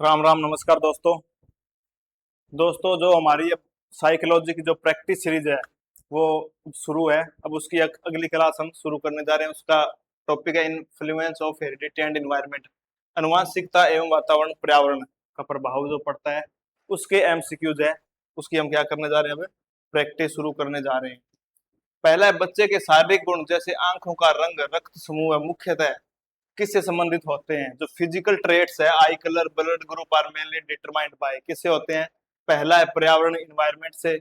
राम राम, नमस्कार दोस्तों। जो हमारी अब साइकोलॉजी की जो प्रैक्टिस सीरीज है वो शुरू है। अब उसकी अगली क्लास हम शुरू करने जा रहे हैं। उसका टॉपिक है influence of heredity and environment. अनुवांशिकता एवं वातावरण पर्यावरण का प्रभाव जो पड़ता है उसके एमसीक्यूज है, उसकी हम क्या करने जा रहे हैं, अब प्रैक्टिस शुरू करने जा रहे हैं। पहला है बच्चे के शारीरिक गुण जैसे आंखों का रंग, रक्त समूह मुख्यतः किससे संबंधित होते हैं। जो फिजिकल ट्रेट्स है, eye colour, blood group are mainly determined by, किससे होते हैं। पहला है पर्यावरण इन्वायरमेंट से,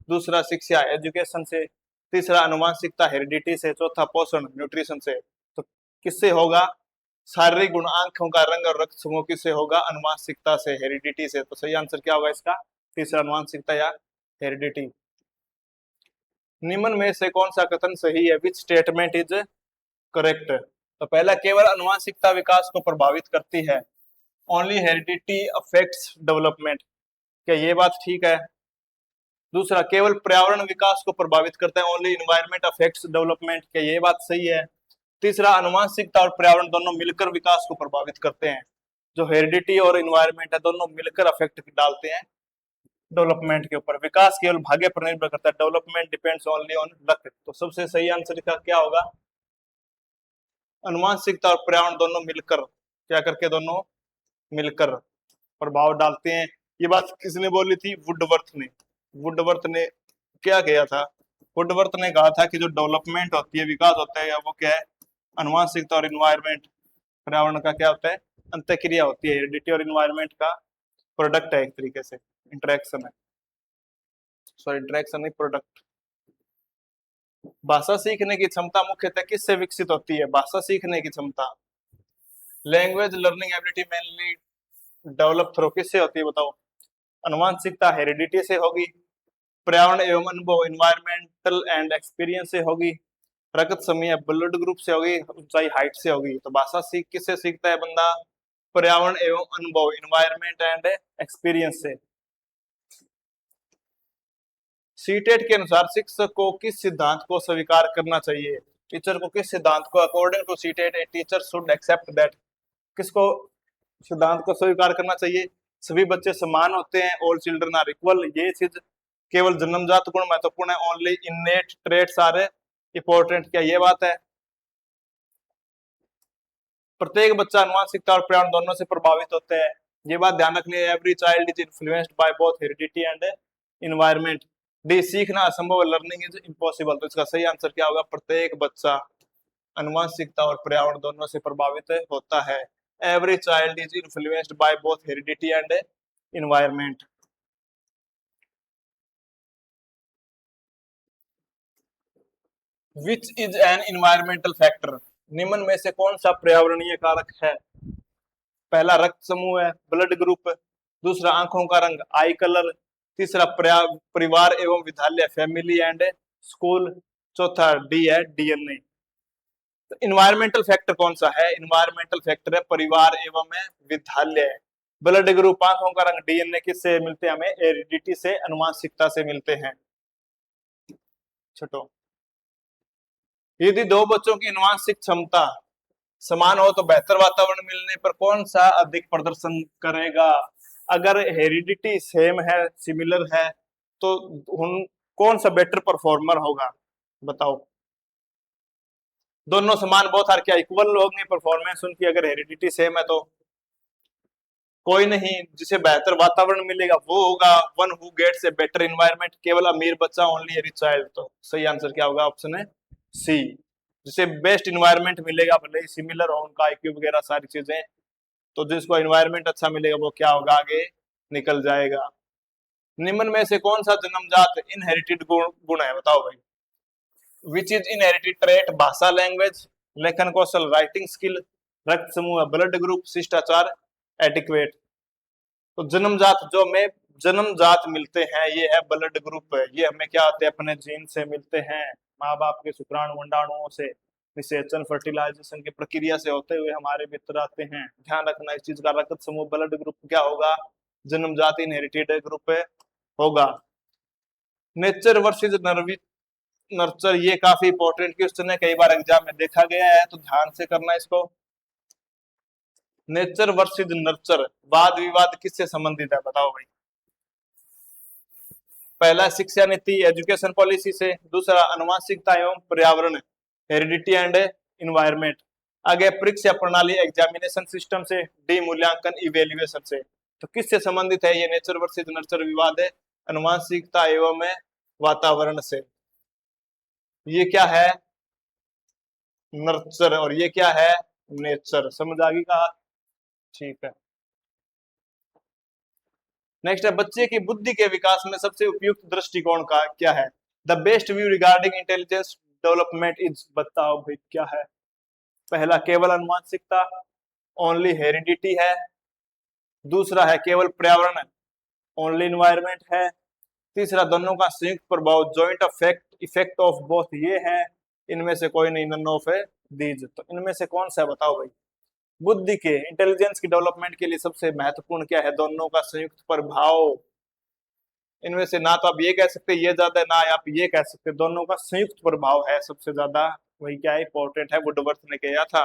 दूसरा शिक्षा एजुकेशन से, तीसरा आनुवंशिकता हेरिडिटी से, चौथा पोषण न्यूट्रिशन से। तो किससे होगा शारीरिक गुण, आंखों का रंग और रक्त समूह, किससे होगा आनुवंशिकता से, हेरिडिटी से। तो सही आंसर क्या होगा इसका, तीसरा आनुवंशिकता या हेरिडिटी। निम्न में से कौन सा कथन सही है, विच स्टेटमेंट इज करेक्ट। तो पहला, केवल आनुवंशिकता विकास को प्रभावित करती है, ओनली हेरिडिटी अफेक्ट्स डेवलपमेंट, क्या ये बात ठीक है। दूसरा, केवल पर्यावरण विकास को प्रभावित करता है, ओनली एनवायरनमेंट अफेक्ट्स डेवलपमेंट, क्या ये बात सही है। तीसरा, आनुवंशिकता और पर्यावरण दोनों मिलकर विकास को प्रभावित करते हैं, जो हेरिडिटी और एनवायरनमेंट है दोनों मिलकर अफेक्ट डालते हैं डेवलपमेंट के ऊपर। विकास केवल भाग्य पर निर्भर करता है, development depends only on luck. तो सबसे सही आंसर का क्या होगा, आनुवंशिकता और पर्यावरण दोनों मिलकर, क्या करके, दोनों मिलकर प्रभाव डालते हैं। ये बात किसने बोली थी, वुडवर्थ ने। वुडवर्थ ने क्या किया था, वुडवर्थ ने कहा था कि जो डेवलपमेंट होती है, विकास होता है, वो क्या है, आनुवंशिकता और एनवायरनमेंट पर्यावरण का क्या होता है, अंतःक्रिया होती है। हेरिडिटी और एनवायरनमेंट का प्रोडक्ट है, एक तरीके से इंटरेक्शन है, सॉरी इंटरेक्शन नहीं, प्रोडक्ट। भाषा सीखने की क्षमता मुख्यतः किससे विकसित होती है, भाषा सीखने की क्षमता। Language learning ability mainly develop through किससे होती है, बताओ। आनुवंशिकता हेरिडिटी से होगी, पर्यावरण एवं अनुभव एनवायरमेंटल एंड एक्सपीरियंस से होगी, रक्त समूह ब्लड ग्रुप से होगी, ऊंचाई हाइट से होगी। तो भाषा सीख किससे सीखता है बंदा, पर्यावरण एवं अनुभव एनवायरमेंट एंड एक्सपीरियंस से। सीटेट के अनुसार शिक्षक को किस सिद्धांत को स्वीकार करना चाहिए, टीचर को किस सिद्धांत को, according to CTET a teacher should accept that, किसको सिद्धांत को स्वीकार करना चाहिए, सभी बच्चे समान होते हैं, ऑल चिल्ड्रन आर इक्वल, ये चीज केवल जन्मजात गुण महत्वपूर्ण है, only innate traits are important, क्या ये बात है। प्रत्येक बच्चा आनुवंशिकता और पर्यावरण दोनों से प्रभावित होते हैं, ये बात ध्यान रखनी है। Every child is influenced by both heredity and environment. D, सीखना असंभव, लर्निंग इज इम्पॉसिबल। तो इसका सही आंसर क्या होगा, प्रत्येक बच्चा आनुवंशिकता और पर्यावरण दोनों से प्रभावित होता है। Every child is influenced by both heredity and environment. Which is an environmental factor, निम्न में से कौन सा पर्यावरणीय कारक है। पहला, रक्त समूह है, ब्लड ग्रुप। दूसरा, आंखों का रंग, आई कलर। तीसरा, परिवार एवं विद्यालय, फैमिली एंड स्कूल। चौथा, डी है डीएनए। तो इन्वायरमेंटल फैक्टर कौन सा है, इन्वायरमेंटल फैक्टर है परिवार एवं विद्यालय। ब्लड ग्रुप, आंखों का रंग, डीएनए किससे मिलते हैं हमें, हेरिडिटी से, आनुवंशिकता से मिलते हैं। छोटो, यदि दो बच्चों की आनुवंशिक क्षमता समान हो तो बेहतर वातावरण मिलने पर कौन सा अधिक प्रदर्शन करेगा। अगर हेरिडिटी सेम है, सिमिलर है, तो कौन सा बेटर परफॉर्मर होगा, बताओ। दोनों समान, बहुत आर क्या इक्वल होंगे परफॉर्मेंस उनकी, अगर हेरिडिटी सेम है तो कोई नहीं, जिसे बेहतर वातावरण मिलेगा वो होगा one who gets a better environment, केवल अमीर बच्चा, ओनली ए रिच चाइल्ड। तो सही आंसर क्या होगा, ऑप्शन है सी, जिसे बेस्ट एनवायरनमेंट मिलेगा, भले ही सिमिलर हो उनका आईक्यू वगैरह सारी चीजें, तो जिसको एनवायरनमेंट अच्छा मिलेगा वो क्या होगा, आगे निकल जाएगा। निम्न में से कौन सा जन्मजात इनहेरिटेड गुण है, बताओ भाई। विच इज इनहेरिटेड ट्रेट, भाषा लैंग्वेज, लेखन कौशल राइटिंग स्किल, रक्त समूह ब्लड ग्रुप, शिष्टाचार एडिक्वेट। तो जन्मजात, जो हमें जन्मजात मिलते हैं ये है ब्लड ग्रुप, ये हमें क्या आते हैं, अपने जीन से मिलते हैं, माँ बाप के शुक्राणु अंडाणुओं से निषेचन फर्टिलाइजेशन की प्रक्रिया से होते हुए हमारे भीतर आते हैं। ध्यान रखना इस चीज का, रक्त समूह ब्लड ग्रुप क्या होगा, जन्मजात इनहेरिटेड ग्रुप होगा। नेचर वर्सेस नर्चर, ये काफी इंपॉर्टेंट क्वेश्चन है, कई बार एग्जाम में देखा गया है, तो ध्यान से करना इसको। नेचर वर्सेस नर्चर, वाद विवाद किससे संबंधित है बताओ भाई। पहला शिक्षा नीति एजुकेशन पॉलिसी से, दूसरा अनुवांशिकता एवं पर्यावरण हेरिडिटी एंड इन्वायरमेंट, आगे परीक्षा प्रणाली एग्जामिनेशन सिस्टम से, डी मूल्यांकन इवेल्युएशन से। तो किससे संबंधित है ये नेचर वर्सेस नर्चर विवाद है? अनुवांशिकता एवं वातावरण से। ये क्या है? नर्चर, और ये क्या है? नेचर। समझ आ गई का? ठीक है। नेक्स्ट है बच्चे की बुद्धि के विकास में सबसे उपयुक्त दृष्टिकोण का क्या है? The best view regarding intelligence development is, बताओ भाई क्या है? पहला केवल अनुवांशिकता, ओनली हेरिडिटी है। दूसरा है केवल पर्यावरण, ओनली इन्वायरमेंट है। तीसरा दोनों का संयुक्त प्रभाव, joint effect effect of both, ये है। इनमें से कोई नहीं, नन ऑफ दीज। तो इनमें से कौन सा है बताओ भाई? बुद्धि के इंटेलिजेंस की डेवलपमेंट के लिए सबसे महत्वपूर्ण क्या है? दोनों का संयुक्त प्रभाव। इनमें से ना तो आप ये कह सकते ये ज्यादा है, ना आप ये कह सकते, दोनों का संयुक्त प्रभाव है सबसे ज्यादा। वही क्या है? इंपॉर्टेंट है, वुडवर्थ ने किया था।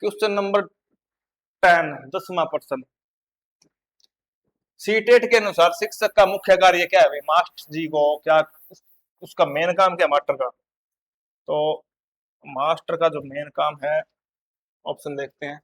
क्वेश्चन नंबर 10, 10वां प्रश्न। सीटेट के अनुसार शिक्षक का मुख्य कार्य क्या है भाई? मास्टर जी को क्या उसका मेन काम क्या मास्टर का? तो मास्टर का जो मेन काम है, ऑप्शन देखते हैं।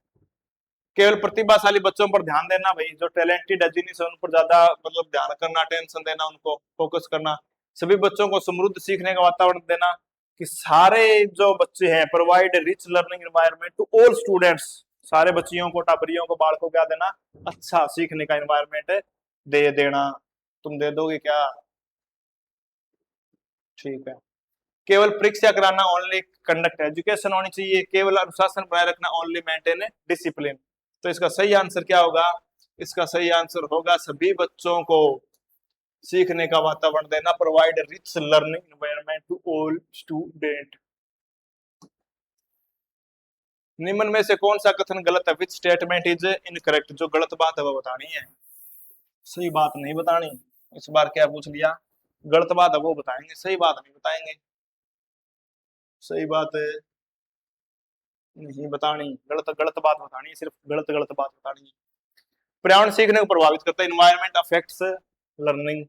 केवल प्रतिभाशाली बच्चों पर ध्यान देना भाई, जो टैलेंटेड है जिन्हें उन पर ज्यादा मतलब ध्यान करना, टेंशन देना, उनको फोकस करना। सभी बच्चों को समृद्ध सीखने का वातावरण देना, कि सारे जो बच्चे हैं, provide rich learning environment to all students, सारे बच्चियों को, टाबरियों को, बालकों को क्या देना? अच्छा सीखने का एनवायरनमेंट दे देना। तुम दे दोगे क्या? ठीक है। केवल परीक्षा कराना, ओनली कंडक्ट एजुकेशन होनी चाहिए। केवल अनुशासन बनाए रखना, ओनली मेंटेन डिसिप्लिन। तो इसका सही आंसर क्या होगा? इसका सही आंसर होगा सभी बच्चों को सीखने का वातावरण देना, provide rich learning environment to all student. निम्न में से कौन सा कथन गलत है? विच स्टेटमेंट इज इनकरेक्ट, जो गलत बात है वो बतानी है, सही बात नहीं बतानी। इस बार क्या पूछ लिया? गलत बात है वो बताएंगे, सही बात नहीं बताएंगे। सही बात है नहीं बतानी, गलत गलत बात बतानी, सिर्फ गलत गलत बात बतानी है। पर्यावरण सीखने को प्रभावित करता है, इन्वायरमेंट अफेक्ट्स लर्निंग।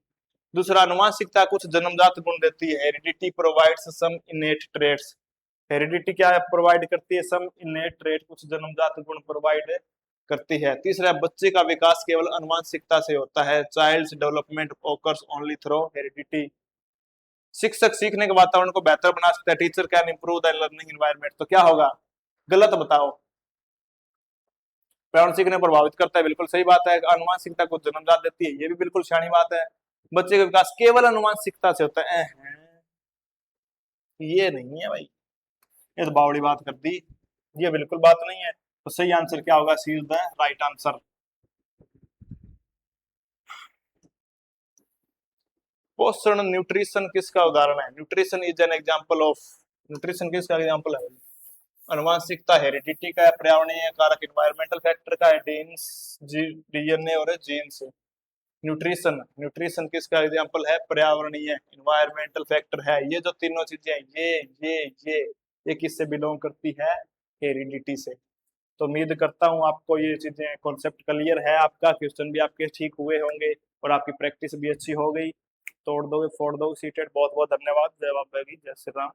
दूसरा अनुवांशिकता कुछ जन्मजात गुण देती है, हेरिडिटी प्रोवाइड्स सम इनेट ट्रेट्स। हेरिडिटी क्या प्रोवाइड करती है? सम इनेट ट्रेट, कुछ जन्मजात गुण प्रोवाइड करती है। तीसरा बच्चे का विकास केवल अनुवांशिकता से होता है, child's development occurs only through heredity. शिक्षक सीखने के वातावरण को बेहतर बना सकता है, teacher can improve the learning environment. तो क्या होगा? गलत बताओ। पर्यावरण सीखने को प्रभावित करता है, बिल्कुल सही बात है। अनुवांशिकता को जन्मजात देती है, ये भी बिल्कुल शानी बात है। बच्चे का विकास केवल अनुवांशिकता से होता है, ये नहीं है भाई, ये तो बावड़ी बात कर दी, ये बिल्कुल बात नहीं है। तो सही आंसर क्या होगा? सी इज द राइट आंसर। पोषण न्यूट्रिशन किसका उदाहरण है? Nutrition is an example of, nutrition किसका एग्जांपल है? अनुवांशिकता हेरिडिटी का है, पर्यावरणीय कारक एनवायरमेंटल फैक्टर का है, डीएनए और जीन्स। न्यूट्रिशन, न्यूट्रिशन किसका एग्जांपल है? पर्यावरणीय एनवायरमेंटल फैक्टर है। ये जो तीनों चीजें ये किससे बिलोंग करती है? हेरिडिटी से। तो उम्मीद करता हूँ आपको ये चीजें कॉन्सेप्ट क्लियर है, आपका क्वेश्चन भी आपके ठीक हुए होंगे और आपकी प्रैक्टिस भी अच्छी हो गई। तोड़ दोगे फोड़ दोगे सीटेड। बहुत बहुत धन्यवाद। जय बाबा की, जय श्री राम।